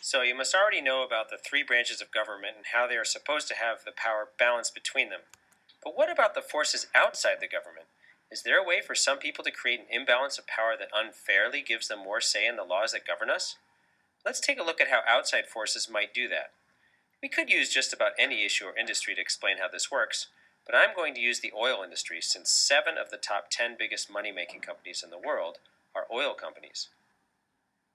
So, you must already know about the three branches of government and how they are supposed to have the power balanced between them. But what about the forces outside the government? Is there a way for some people to create an imbalance of power that unfairly gives them more say in the laws that govern us? Let's take a look at how outside forces might do that. We could use just about any issue or industry to explain how this works, but I'm going to use the oil industry since 7 of the top 10 biggest money making companies in the world are oil companies.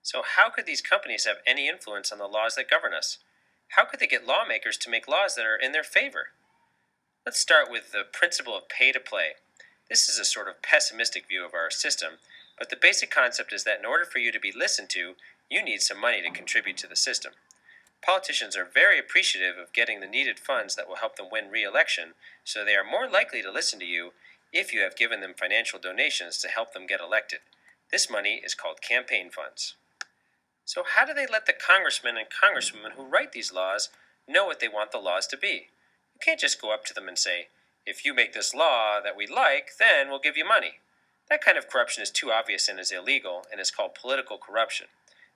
So, how could these companies have any influence on the laws that govern us? How could they get lawmakers to make laws that are in their favor? Let's start with the principle of pay to play. This is a sort of pessimistic view of our system, but the basic concept is that in order for you to be listened to, you need some money to contribute to the system. Politicians are very appreciative of getting the needed funds that will help them win re-election, so they are more likely to listen to you if you have given them financial donations to help them get elected. This money is called campaign funds. So how do they let the congressmen and congresswomen who write these laws know what they want the laws to be? You can't just go up to them and say, if you make this law that we like, then we'll give you money. That kind of corruption is too obvious and is illegal, and is called political corruption.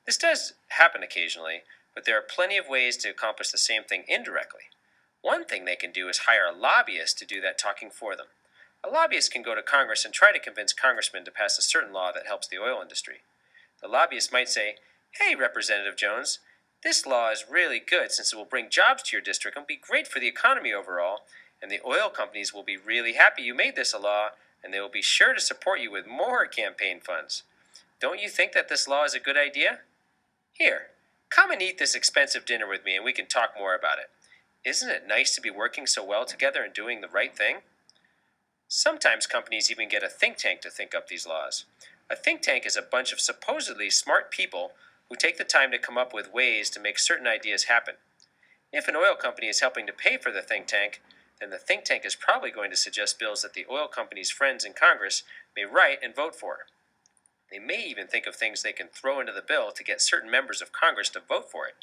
This does happen occasionally, but there are plenty of ways to accomplish the same thing indirectly. One thing they can do is hire a lobbyist to do that talking for them. A lobbyist can go to Congress and try to convince congressmen to pass a certain law that helps the oil industry. The lobbyist might say, "Hey, Representative Jones, this law is really good since it will bring jobs to your district and be great for the economy overall, and the oil companies will be really happy you made this a law, and they will be sure to support you with more campaign funds. Don't you think that this law is a good idea? Here, come and eat this expensive dinner with me and we can talk more about it. Isn't it nice to be working so well together and doing the right thing?" Sometimes companies even get a think tank to think up these laws. A think tank is a bunch of supposedly smart people who take the time to come up with ways to make certain ideas happen. If an oil company is helping to pay for the think tank, then the think tank is probably going to suggest bills that the oil company's friends in Congress may write and vote for. They may even think of things they can throw into the bill to get certain members of Congress to vote for it.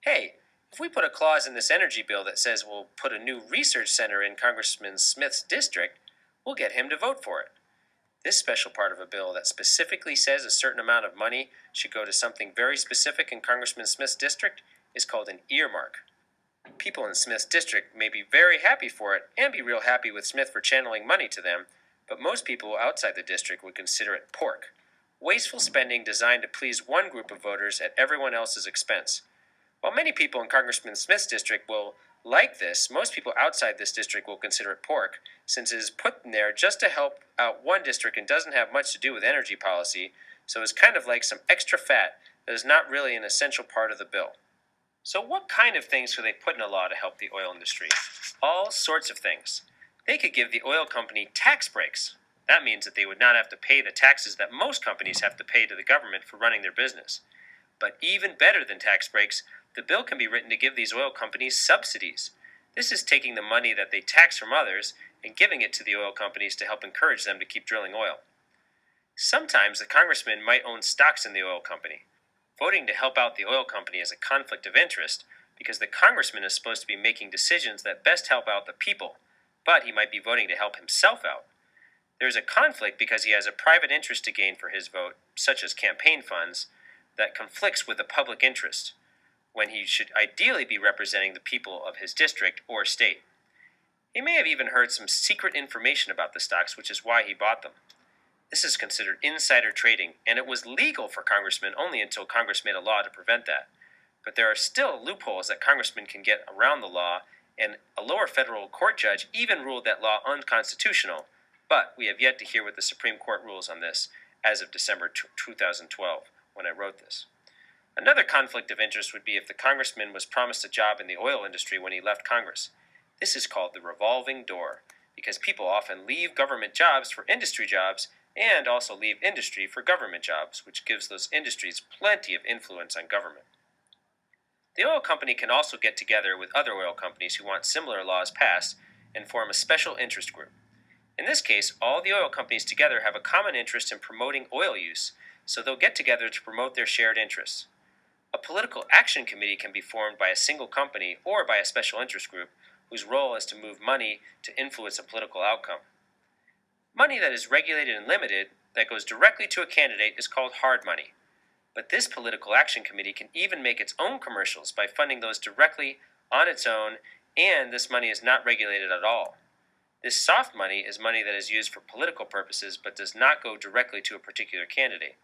Hey, if we put a clause in this energy bill that says we'll put a new research center in Congressman Smith's district, we'll get him to vote for it. This special part of a bill that specifically says a certain amount of money should go to something very specific in Congressman Smith's district is called an earmark. People in Smith's district may be very happy for it and be real happy with Smith for channeling money to them, but most people outside the district would consider it pork. Wasteful spending designed to please one group of voters at everyone else's expense. While many people in Congressman Smith's district will like this, most people outside this district will consider it pork, since it is put in there just to help out one district and doesn't have much to do with energy policy, so it's kind of like some extra fat that is not really an essential part of the bill. So what kind of things could they put in a law to help the oil industry? All sorts of things. They could give the oil company tax breaks. That means that they would not have to pay the taxes that most companies have to pay to the government for running their business. But even better than tax breaks, the bill can be written to give these oil companies subsidies. This is taking the money that they tax from others and giving it to the oil companies to help encourage them to keep drilling oil. Sometimes the congressman might own stocks in the oil company. Voting to help out the oil company is a conflict of interest because the congressman is supposed to be making decisions that best help out the people, but he might be voting to help himself out. There is a conflict because he has a private interest to gain for his vote, such as campaign funds, that conflicts with the public interest, when he should ideally be representing the people of his district or state. He may have even heard some secret information about the stocks, which is why he bought them. This is considered insider trading, and it was legal for congressmen only until Congress made a law to prevent that. But there are still loopholes that congressmen can get around the law, and a lower federal court judge even ruled that law unconstitutional, but we have yet to hear what the Supreme Court rules on this as of December 2012, when I wrote this. Another conflict of interest would be if the congressman was promised a job in the oil industry when he left Congress. This is called the revolving door, because people often leave government jobs for industry jobs and also leave industry for government jobs, which gives those industries plenty of influence on government. The oil company can also get together with other oil companies who want similar laws passed and form a special interest group. In this case, all the oil companies together have a common interest in promoting oil use, so they'll get together to promote their shared interests. A political action committee can be formed by a single company or by a special interest group whose role is to move money to influence a political outcome. Money that is regulated and limited, that goes directly to a candidate, is called hard money. But this political action committee can even make its own commercials by funding those directly on its own, and this money is not regulated at all. This soft money is money that is used for political purposes but does not go directly to a particular candidate.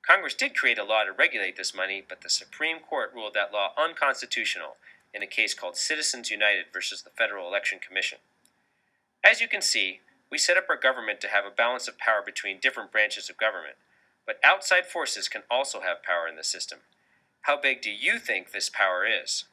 Congress did create a law to regulate this money, but the Supreme Court ruled that law unconstitutional in a case called Citizens United versus the Federal Election Commission. As you can see, we set up our government to have a balance of power between different branches of government, but outside forces can also have power in the system. How big do you think this power is?